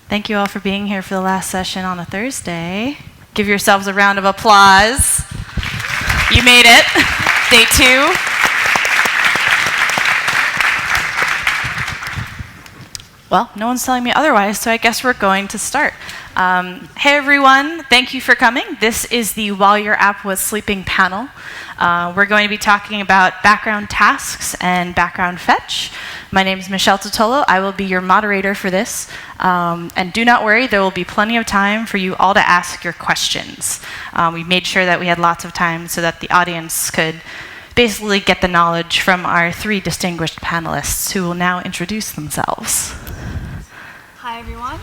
Thank you all for being here for the last session on a Thursday. Give yourselves a round of applause. You made it. Day 2. Well, no one's telling me otherwise, so I guess we're going to start. Hey everyone, thank you for coming. This is the While Your App Was Sleeping panel. We're going to be talking about background tasks and background fetch. My name is Michele Titolo. I will be your moderator for this. And do not worry, there will be plenty of time for you all to ask your questions. We made sure that we had lots of time so that the audience could basically get the knowledge from our 3 distinguished panelists who will now introduce themselves. Hi, everyone.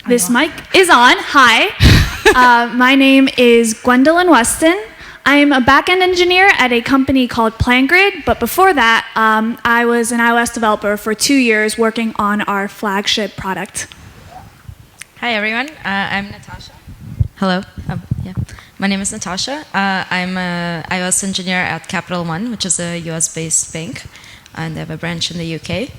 This mic is on. Hi. My name is Gwendolyn Weston. I am a backend engineer at a company called PlanGrid, but before that, I was an iOS developer for 2 years working on our flagship product. Hi, everyone. I'm Natasha. Hello. My name is Natasha. I'm an iOS engineer at Capital One, which is a US-based bank, and they have a branch in the UK.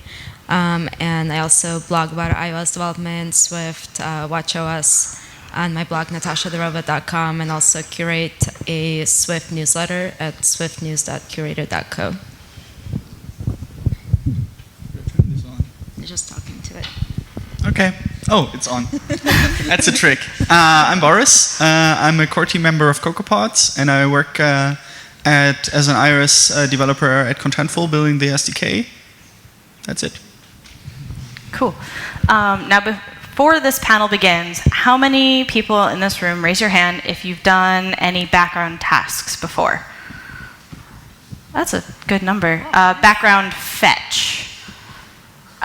And I also blog about iOS development, Swift, watchOS, on my blog, natashadherobot.com, and also curate a Swift newsletter at swiftnews.curator.co. You're just talking to it. Okay. Oh, it's on. That's a trick. I'm Boris. I'm a core team member of CocoaPods, and I work as an iOS developer at Contentful, building the SDK. That's it. Cool. Now, before this panel begins, how many people in this room, raise your hand if you've done any background tasks before? That's a good number. Background fetch.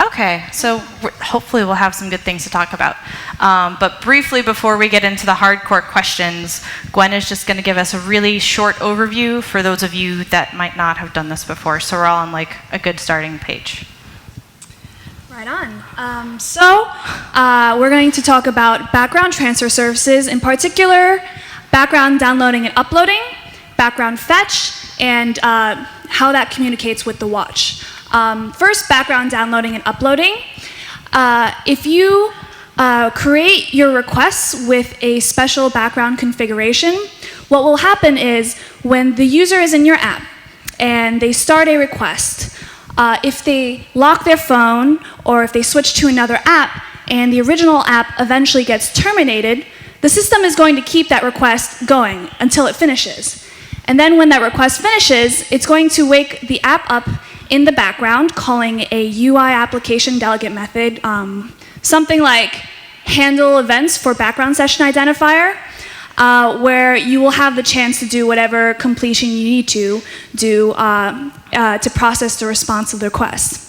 Okay, so hopefully we'll have some good things to talk about. But briefly, before we get into the hardcore questions, Gwen is just going to give us a really short overview for those of you that might not have done this before, so we're all on like a good starting page. Right on. We're going to talk about background transfer services, in particular, background downloading and uploading, background fetch, and how that communicates with the watch. First, background downloading and uploading. If you create your requests with a special background configuration, what will happen is when the user is in your app and they start a request, if they lock their phone or if they switch to another app and the original app eventually gets terminated, the system is going to keep that request going until it finishes. And then when that request finishes, it's going to wake the app up in the background, calling a UI application delegate method, something like handle events for background session identifier, where you will have the chance to do whatever completion you need to do to process the response of the request.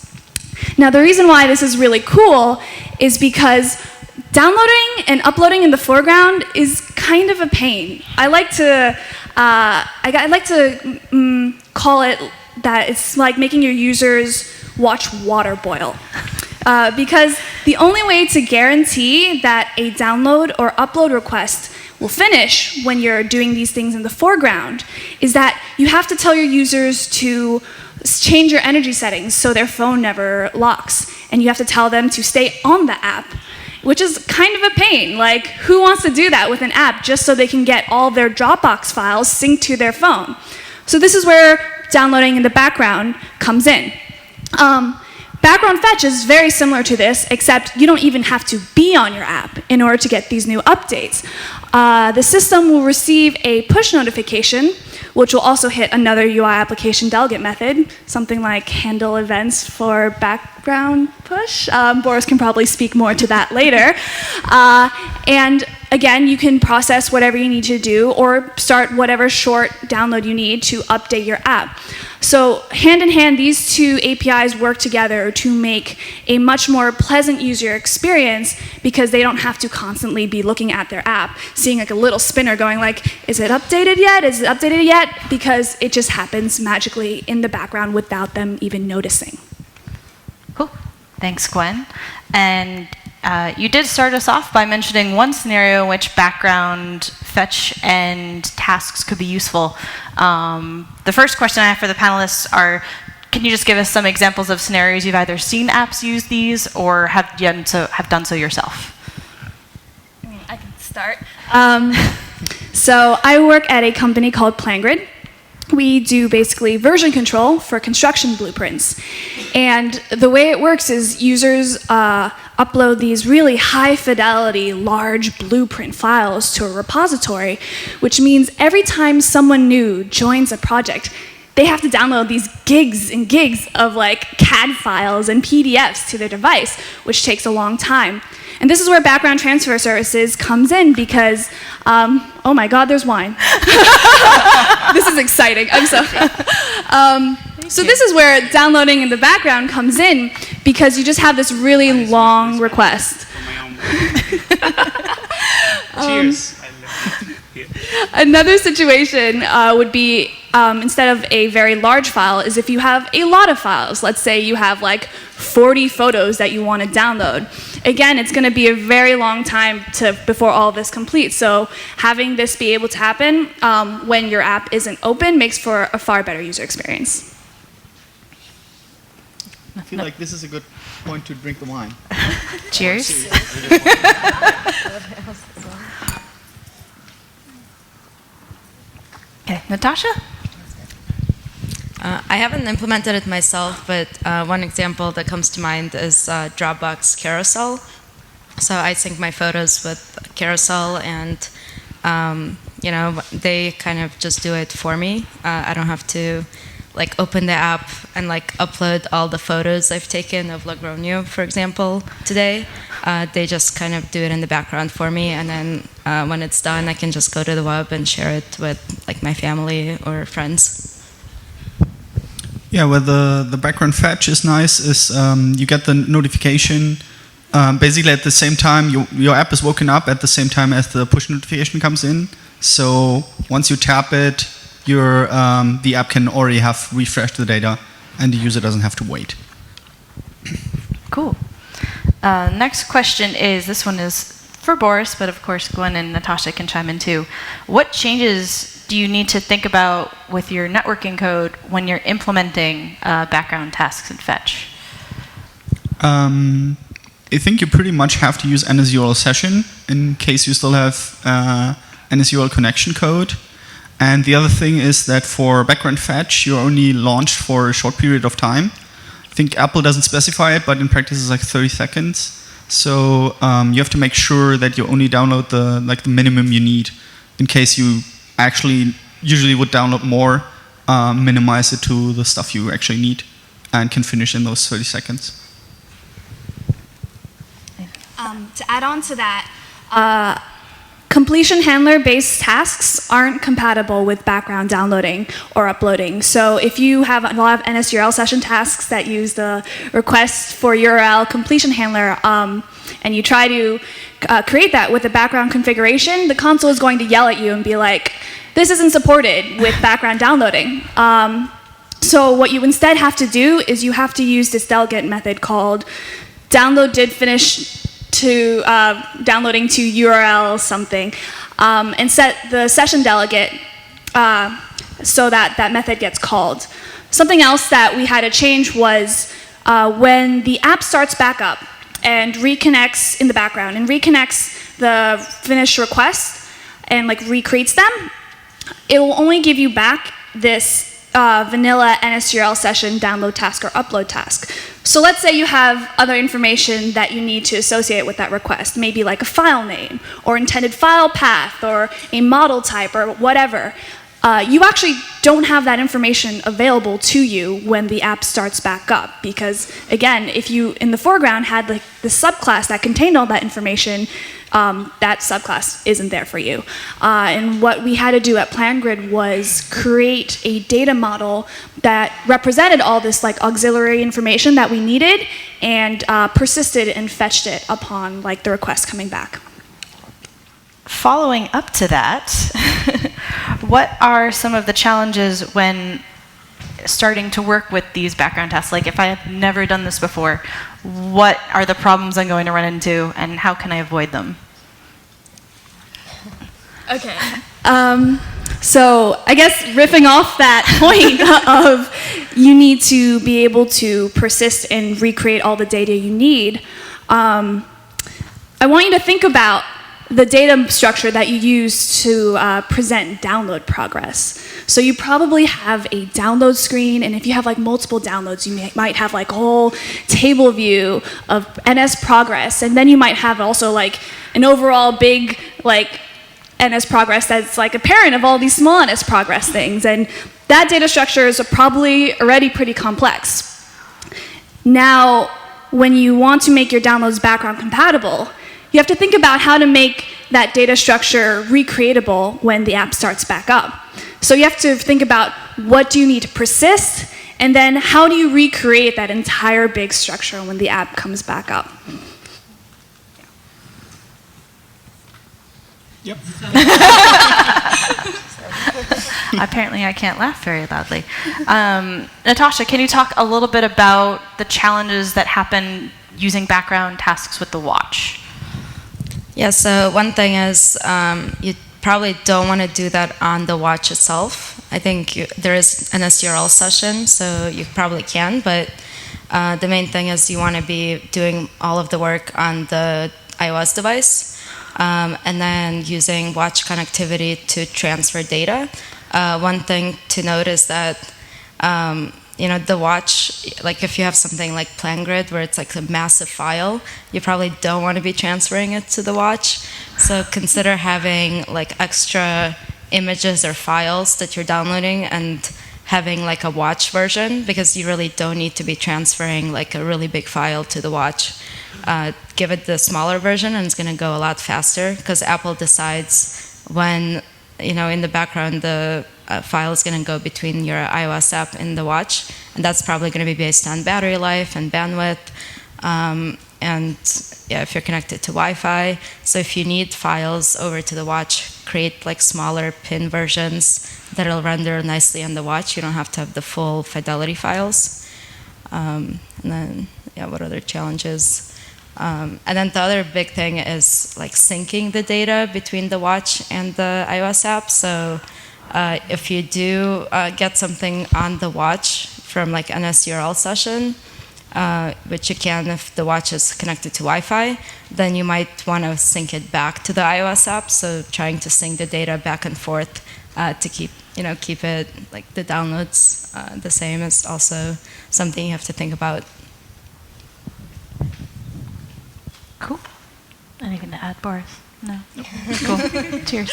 Now, the reason why this is really cool is because downloading and uploading in the foreground is kind of a pain. I like to call it that it's like making your users watch water boil. Because the only way to guarantee that a download or upload request will finish when you're doing these things in the foreground is that you have to tell your users to change your energy settings so their phone never locks. And you have to tell them to stay on the app, which is kind of a pain. Like, who wants to do that with an app just so they can get all their Dropbox files synced to their phone? So this is where downloading in the background comes in. Background fetch is very similar to this, except you don't even have to be on your app in order to get these new updates. The system will receive a push notification, which will also hit another UI application delegate method, something like handle events for background push. Boris can probably speak more to that later. And again, you can process whatever you need to do or start whatever short download you need to update your app. So hand in hand, these two APIs work together to make a much more pleasant user experience because they don't have to constantly be looking at their app, seeing like a little spinner going like, is it updated yet? Is it updated yet? Because it just happens magically in the background without them even noticing. Cool. Thanks, Gwen. And you did start us off by mentioning one scenario in which background fetch and tasks could be useful. The first question I have for the panelists are, can you just give us some examples of scenarios you've either seen apps use these or have done so yourself? start. So I work at a company called PlanGrid. We do basically version control for construction blueprints. And the way it works is users upload these really high fidelity, large blueprint files to a repository, which means every time someone new joins a project, they have to download these gigs and gigs of like CAD files and PDFs to their device, which takes a long time. And this is where background transfer services comes in because, oh my God, there's wine. This is exciting, I'm so. So this is where downloading in the background comes in because you just have this really long request. Cheers. Another situation would be, instead of a very large file, is if you have a lot of files. Let's say you have like 40 photos that you want to download. Again, it's going to be a very long time before all this completes. So having this be able to happen when your app isn't open makes for a far better user experience. I feel like this is a good point to drink the wine. Cheers. Okay, Natasha? I haven't implemented it myself, but one example that comes to mind is Dropbox Carousel. So I sync my photos with Carousel, and they kind of just do it for me. I don't have to like open the app and like upload all the photos I've taken of Logroño, for example, today. They just kind of do it in the background for me, and then when it's done, I can just go to the web and share it with like my family or friends. Yeah, where the background fetch is nice is you get the notification basically at the same time your app is woken up at the same time as the push notification comes in. So once you tap it, the app can already have refreshed the data, and the user doesn't have to wait. Cool. Next question is, this one is for Boris, but of course Gwen and Natasha can chime in too. What changes do you need to think about with your networking code when you're implementing background tasks in Fetch? I think you pretty much have to use NSURL session in case you still have NSURL connection code. And the other thing is that for background fetch, you're only launched for a short period of time. I think Apple doesn't specify it, but in practice it's like 30 seconds. So you have to make sure that you only download the minimum you need. In case you actually usually would download more, minimize it to the stuff you actually need and can finish in those 30 seconds. To add on to that, completion handler-based tasks aren't compatible with background downloading or uploading. So if you have a lot of NSURL session tasks that use the request for URL completion handler, and you try to create that with a background configuration, the console is going to yell at you and be like, this isn't supported with background downloading. So what you instead have to do is you have to use this delegate method called download did finish to downloading to URL something, and set the session delegate so that that method gets called. Something else that we had to change was when the app starts back up and reconnects in the background and reconnects the finished request and like recreates them, it will only give you back this vanilla NSURL session download task or upload task. So let's say you have other information that you need to associate with that request, maybe like a file name or intended file path or a model type or whatever. You actually don't have that information available to you when the app starts back up, because again, if you in the foreground had like the subclass that contained all that information, that subclass isn't there for you. And what we had to do at PlanGrid was create a data model that represented all this like auxiliary information that we needed and persisted and fetched it upon like the request coming back. Following up to that, what are some of the challenges when starting to work with these background tasks? Like if I have never done this before, what are the problems I'm going to run into and how can I avoid them? Okay. So I guess riffing off that point of you need to be able to persist and recreate all the data you need, I want you to think about the data structure that you use to present download progress. So you probably have a download screen, and if you have like multiple downloads, you might have like a whole table view of NS progress, and then you might have also like an overall big like NS progress that's like a parent of all these small NS progress things, and that data structure is probably already pretty complex. Now, when you want to make your downloads background compatible, you have to think about how to make that data structure recreatable when the app starts back up. So you have to think about what do you need to persist, and then how do you recreate that entire big structure when the app comes back up. Yep. Apparently I can't laugh very loudly. Natasha, can you talk a little bit about the challenges that happen using background tasks with the watch? Yeah, so one thing is you probably don't want to do that on the watch itself. I think there is an SURL session, so you probably can, but the main thing is you want to be doing all of the work on the iOS device, and then using watch connectivity to transfer data. One thing to note is that the watch, like if you have something like PlanGrid where it's like a massive file, you probably don't want to be transferring it to the watch. So consider having like extra images or files that you're downloading and having like a watch version, because you really don't need to be transferring like a really big file to the watch. Give it the smaller version and it's going to go a lot faster, because Apple decides when, in the background, the file is going to go between your iOS app and the watch, and that's probably going to be based on battery life and bandwidth, and yeah, if you're connected to Wi-Fi. So if you need files over to the watch, create like smaller pin versions that'll render nicely on the watch. You don't have to have the full fidelity files. And then, yeah, what other challenges? And then the other big thing is like syncing the data between the watch and the iOS app. So if you do get something on the watch from like an SURL session, which you can if the watch is connected to Wi-Fi, then you might want to sync it back to the iOS app. So trying to sync the data back and forth to keep it like the downloads the same is also something you have to think about. Cool. Anything to add, Boris? No? Cool. Cheers.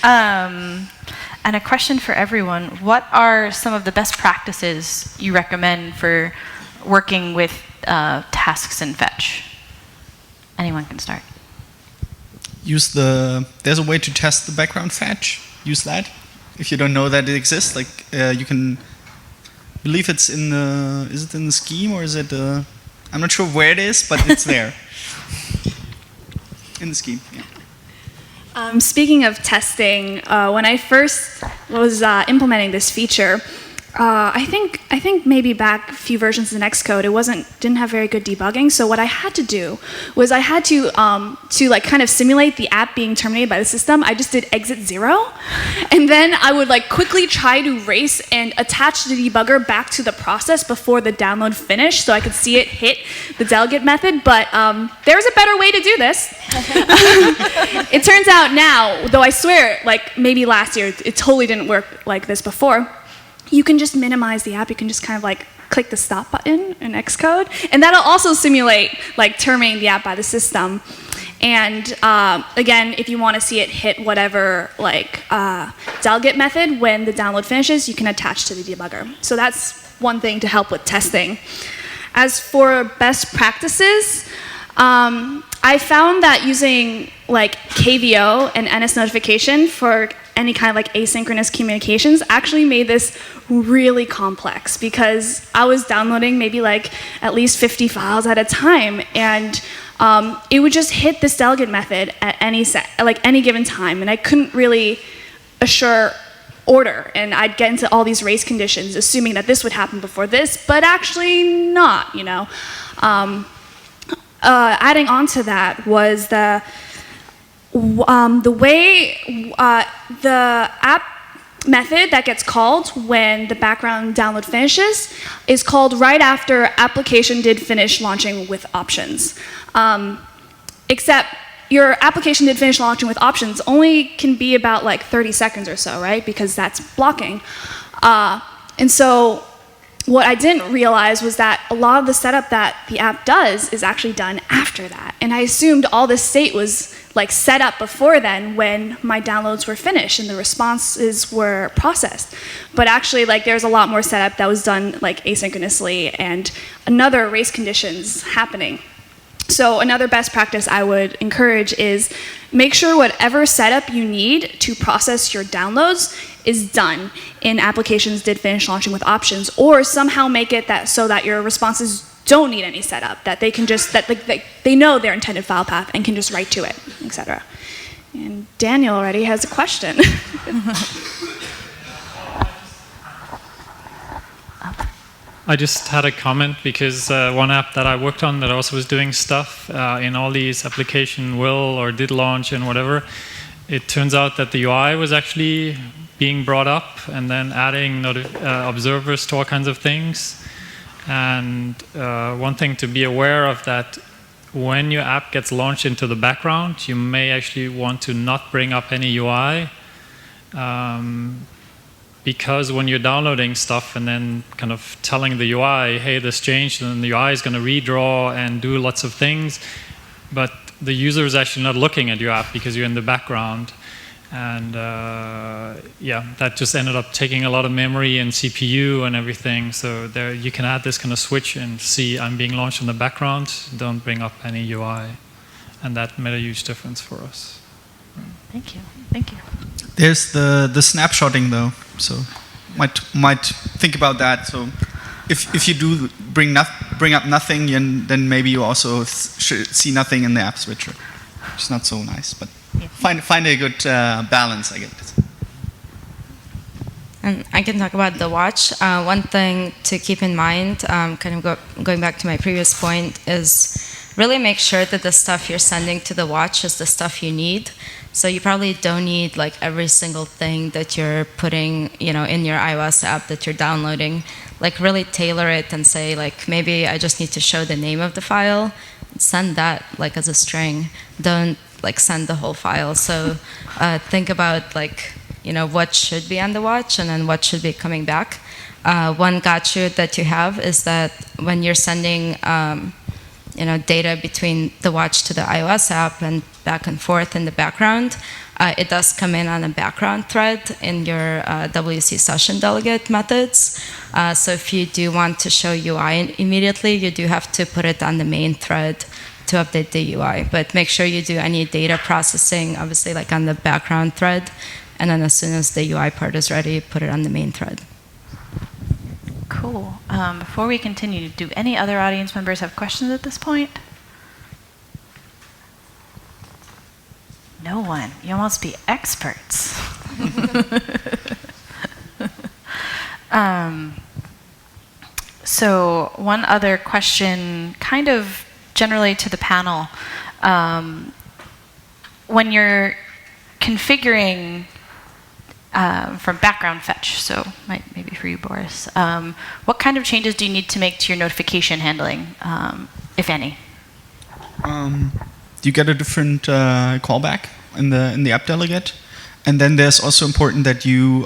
And a question for everyone. What are some of the best practices you recommend for working with tasks in Fetch? Anyone can start. There's a way to test the background fetch. Use that. If you don't know that it exists, like you can, believe it's in is it in the scheme or is it, I'm not sure where it is, but it's there. In the scheme, yeah. Speaking of testing, when I first was implementing this feature, I think maybe back a few versions of Xcode, didn't have very good debugging. So what I had to do was I had to like kind of simulate the app being terminated by the system. I just did exit 0, and then I would like quickly try to race and attach the debugger back to the process before the download finished, so I could see it hit the delegate method. But there's a better way to do this. It turns out now, though I swear, like maybe last year it totally didn't work like this before. You can just minimize the app. You can just kind of like click the stop button in Xcode, and that'll also simulate like terminating the app by the system. And again, if you want to see it hit whatever like delegate method when the download finishes, you can attach to the debugger. So that's one thing to help with testing. As for best practices, I found that using like KVO and NS notification for any kind of like asynchronous communications actually made this really complex, because I was downloading maybe like at least 50 files at a time, and it would just hit this delegate method at any given time, and I couldn't really assure order, and I'd get into all these race conditions assuming that this would happen before this, but actually not, Adding on to that was the way the app method that gets called when the background download finishes is called right after application did finish launching with options. except your application did finish launching with options only can be about like 30 seconds or so, right? Because that's blocking. And so what I didn't realize was that a lot of the setup that the app does is actually done after that. And I assumed all this state was like set up before then when my downloads were finished and the responses were processed. But actually, like, there's a lot more setup that was done like asynchronously and another race conditions happening. So another best practice I would encourage is make sure whatever setup you need to process your downloads is done in applications did finish launching with options, or somehow make it that so that your responses don't need any setup, that they can just, that they know their intended file path and can just write to it, etc. And Daniel already has a question. I just had a comment because one app that I worked on that also was doing stuff in all these application will or did launch and whatever, it turns out that the UI was actually being brought up and then adding observers to all kinds of things. And one thing to be aware of that when your app gets launched into the background, you may actually want to not bring up any UI. Because when you're downloading stuff and then kind of telling the UI, hey, this changed, and then the UI is going to redraw and do lots of things, but the user is actually not looking at your app because you're in the background. And yeah, that just ended up taking a lot of memory and CPU and everything. So there you can add this kind of switch and see I'm being launched in the background, don't bring up any UI. And that made a huge difference for us. Thank you. Thank you. There's the snapshotting though, so might think about that. So if you do bring up nothing, then maybe you also should see nothing in the app switcher, which is not so nice. But yeah. Find a good balance, I guess. And I can talk about the watch. One thing to keep in mind, kind of going back to my previous point, is really make sure that the stuff you're sending to the watch is the stuff you need. So you probably don't need like every single thing that you're putting, in your iOS app that you're downloading. Like really tailor it and say like maybe I just need to show the name of the file. Send that like as a string. Don't like send the whole file. So think about like what should be on the watch and then what should be coming back. One gotcha that you have is that when you're sending data between the watch to the iOS app and back and forth in the background, it does come in on a background thread in your WC session delegate methods. So if you do want to show UI immediately, you do have to put it on the main thread to update the UI. But make sure you do any data processing, obviously like on the background thread, and then as soon as the UI part is ready, put it on the main thread. Cool. Before we continue, do any other audience members have questions at this point? No one. You must be experts. So one other question, kind of generally to the panel. When you're configuring from background fetch, so maybe for you, Boris, what kind of changes do you need to make to your notification handling, if any? You get a different callback in the app delegate, and then there's also important that you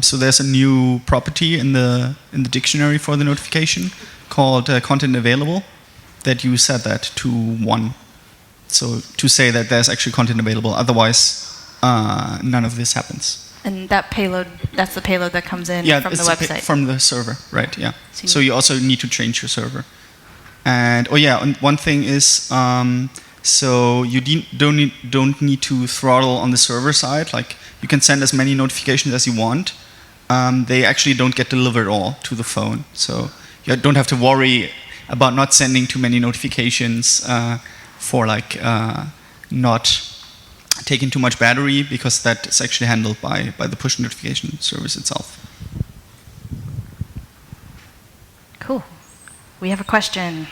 so there's a new property in the dictionary for the notification called content available, that you set that to 1. So to say that there's actually content available, otherwise none of this happens. And that payload, that's the payload that comes in from the website? From the server, right, yeah. So you also need to change your server. And, and one thing is, so you don't need to throttle on the server side. Like, you can send as many notifications as you want. They actually don't get delivered all to the phone. So you don't have to worry about not sending too many notifications for like not taking too much battery, because that is actually handled by the push notification service itself. Cool. We have a question.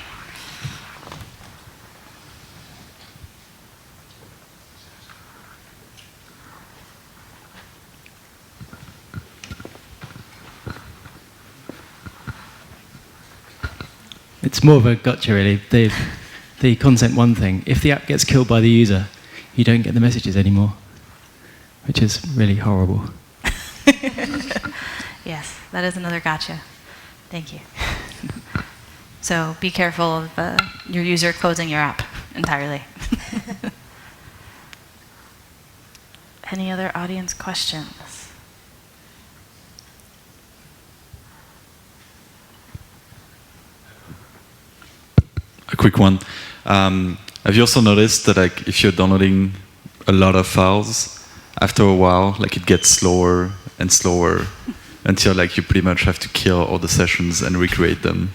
It's more of a gotcha, really. the consent one thing. If the app gets killed by the user, you don't get the messages anymore, which is really horrible. Yes, that is another gotcha. Thank you. So be careful of your user closing your app entirely. Any other audience questions? A quick one. Have you also noticed that like if you're downloading a lot of files, after a while, like it gets slower and slower until like you pretty much have to kill all the sessions and recreate them?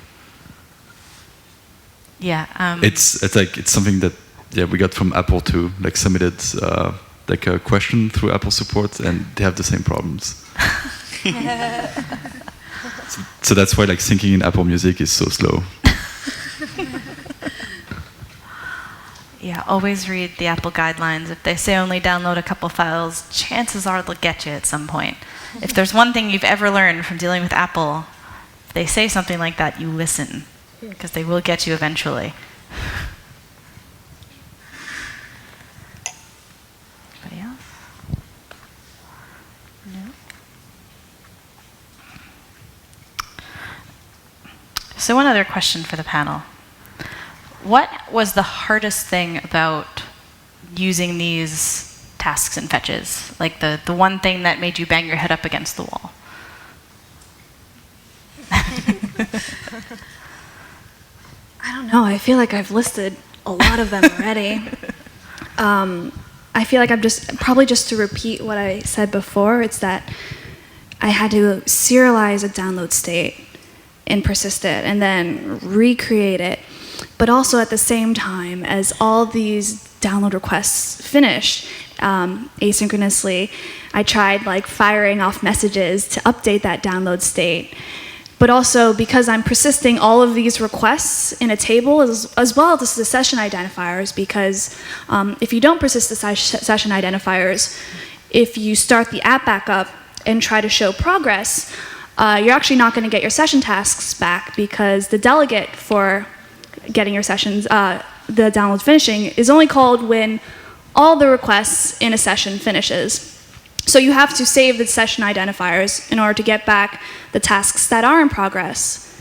Yeah. It's something that we got from Apple too. Like submitted like a question through Apple support, and they have the same problems. So that's why like syncing in Apple Music is so slow. Yeah, always read the Apple guidelines. If they say only download a couple files, chances are they'll get you at some point. If there's one thing you've ever learned from dealing with Apple, if they say something like that, you listen, because they will get you eventually. Anybody else? No? So one other question for the panel. What was the hardest thing about using these tasks and fetches? Like the one thing that made you bang your head up against the wall? I don't know. I feel like I've listed a lot of them already. I feel like I'm probably just to repeat what I said before, it's that I had to serialize a download state and persist it and then recreate it. But also at the same time as all these download requests finished asynchronously, I tried like firing off messages to update that download state. But also because I'm persisting all of these requests in a table as well as the session identifiers, because if you don't persist the session identifiers, if you start the app back up and try to show progress, you're actually not going to get your session tasks back, because the delegate for getting your sessions, the download finishing, is only called when all the requests in a session finishes. So you have to save the session identifiers in order to get back the tasks that are in progress,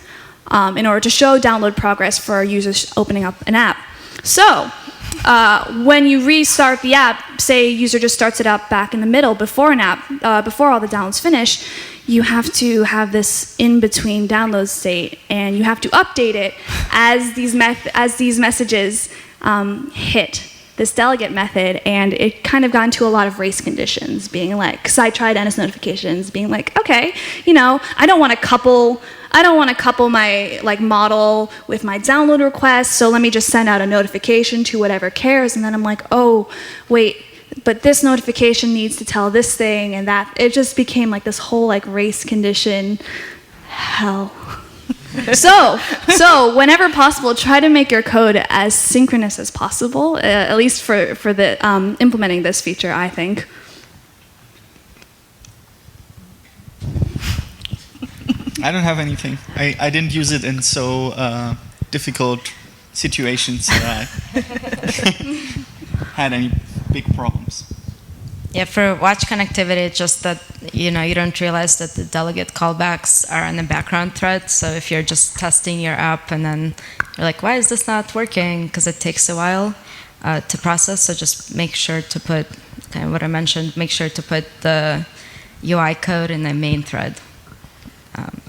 in order to show download progress for users opening up an app. So when you restart the app, say a user just starts it up back in the middle before an app, before all the downloads finish, you have to have this in-between download state, and you have to update it as these messages hit this delegate method. And it kind of got into a lot of race conditions, being like, because I tried NS notifications, being like, okay, you know, I don't want to couple my like model with my download request, so let me just send out a notification to whatever cares. And then I'm like, oh, wait, but this notification needs to tell this thing and that. It just became like this whole like race condition hell. So whenever possible, try to make your code as synchronous as possible, at least for the implementing this feature, I think. I don't have anything. I didn't use it in so difficult situations that I had any big problems. Yeah, for watch connectivity, it's just that you don't realize that the delegate callbacks are in the background thread. So if you're just testing your app and then you're like, why is this not working? Because it takes a while to process. So just make sure to put kind of what I mentioned. Make sure to put the UI code in the main thread.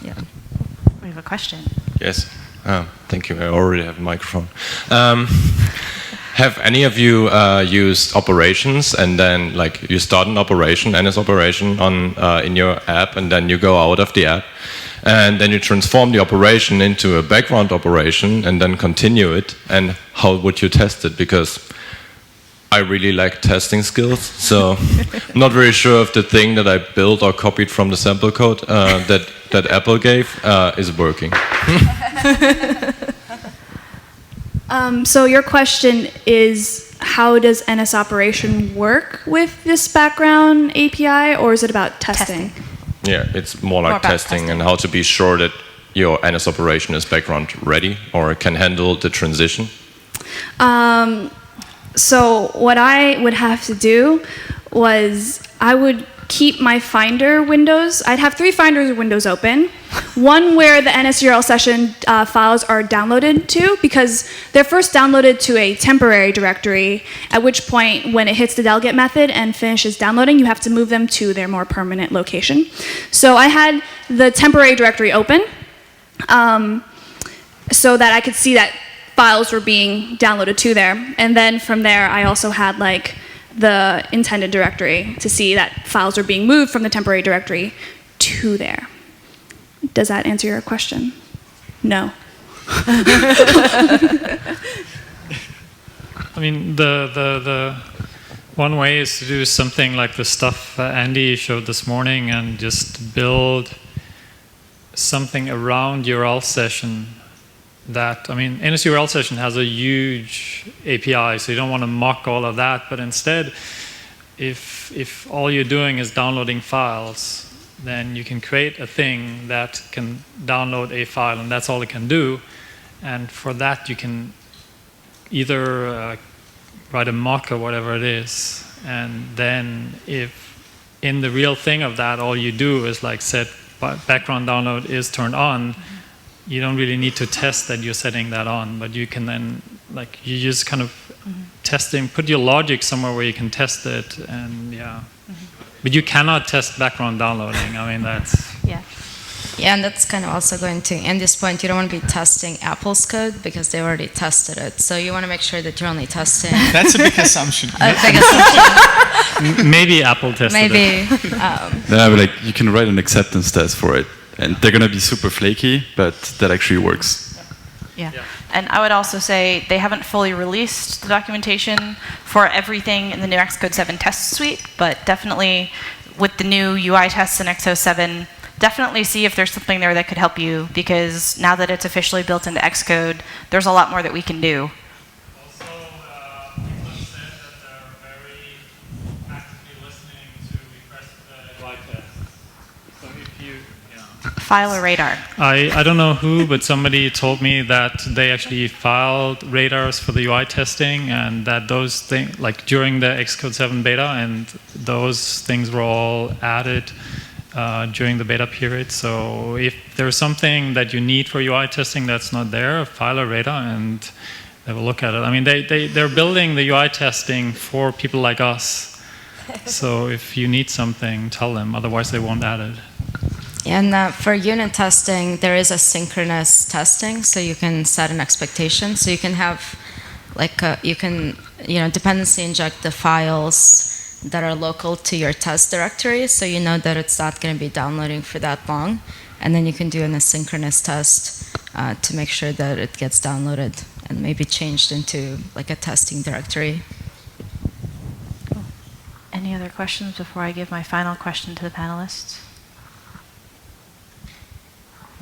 Yeah. We have a question. Yes. Thank you. I already have a microphone. Have any of you used operations, and then like you start an operation, NS operation in your app, and then you go out of the app, and then you transform the operation into a background operation, and then continue it? And how would you test it? Because I really lack testing skills, so I'm not very sure if the thing that I built or copied from the sample code that Apple gave is working. So your question is, how does NS operation work with this background API, or is it about testing? Yeah, it's more like testing and how to be sure that your NS operation is background ready or can handle the transition. So what I would have to do was I would keep my Finder windows. I'd have 3 Finder windows open. One where the NSURL session files are downloaded to, because they're first downloaded to a temporary directory, at which point when it hits the delegate method and finishes downloading, you have to move them to their more permanent location. So I had the temporary directory open so that I could see that files were being downloaded to there. And then from there, I also had like the intended directory to see that files are being moved from the temporary directory to there. Does that answer your question? No. I mean, the one way is to do something like the stuff Andy showed this morning and just build something around URL session. That, I mean, NSURL session has a huge API, so you don't want to mock all of that, but instead, if all you're doing is downloading files, then you can create a thing that can download a file, and that's all it can do. And for that, you can either write a mock or whatever it is, and then if in the real thing of that, all you do is like set background download is turned on, you don't really need to test that you're setting that on, but you can then, like, you just kind of testing, put your logic somewhere where you can test it, and yeah. But you cannot test background downloading. I mean, that's... Yeah. Yeah, and that's kind of also going to Andy's point. You don't want to be testing Apple's code because they already tested it. So you want to make sure that you're only testing... That's a big assumption. A big assumption. Maybe Apple tested it. Maybe. Then I would like, you can write an acceptance test for it. And they're going to be super flaky, but that actually works. Yeah. And I would also say they haven't fully released the documentation for everything in the new Xcode 7 test suite, but definitely with the new UI tests in X07, definitely see if there's something there that could help you, because now that it's officially built into Xcode, there's a lot more that we can do. Also, people have said that they're very actively listening to requests the UI tests. So if you... File a radar. I don't know who, but somebody told me that they actually filed radars for the UI testing, and that those things, like during the Xcode 7 beta, and those things were all added during the beta period. So if there's something that you need for UI testing that's not there, file a radar and they will look at it. I mean, they're building the UI testing for people like us. So if you need something, tell them, otherwise they won't add it. And for unit testing, there is asynchronous testing, so you can set an expectation. So you can have, like, dependency inject the files that are local to your test directory, so you know that it's not going to be downloading for that long. And then you can do an asynchronous test to make sure that it gets downloaded and maybe changed into, like, a testing directory. Cool. Any other questions before I give my final question to the panelists?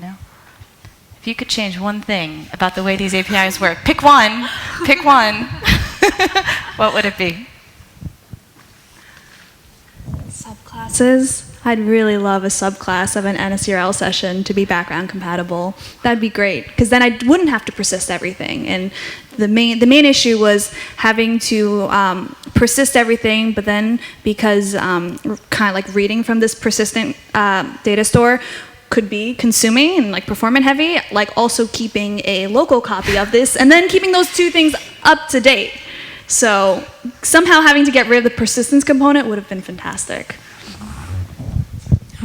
No? If you could change one thing about the way these APIs work, pick one, what would it be? Subclasses. I'd really love a subclass of an NSURL session to be background compatible. That'd be great, because then I wouldn't have to persist everything. And the main issue was having to persist everything, but then because kind of like reading from this persistent data store could be consuming and like performance heavy, like also keeping a local copy of this and then keeping those two things up to date. So somehow having to get rid of the persistence component would have been fantastic.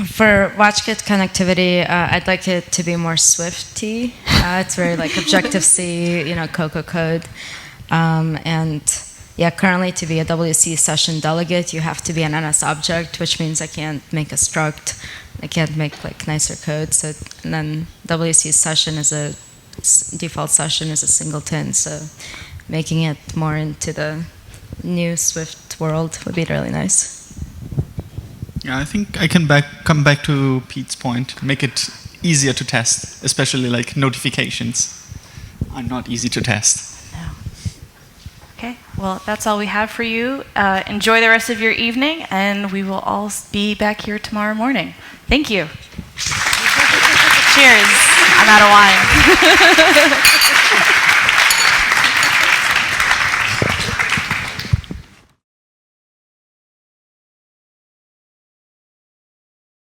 For WatchKit connectivity, I'd like it to be more Swifty. It's very like Objective-C, Cocoa code. And yeah, currently to be a WC session delegate, you have to be an NS object, which means I can't make a struct. I can't make like nicer code. So, and then WC session is a default session is a singleton. So making it more into the new Swift world would be really nice. Yeah, I think I can come back to Pete's point. Make it easier to test, especially like notifications are not easy to test. No. Okay, well, that's all we have for you. Enjoy the rest of your evening, and we will all be back here tomorrow morning. Thank you. Cheers. I'm out of wine.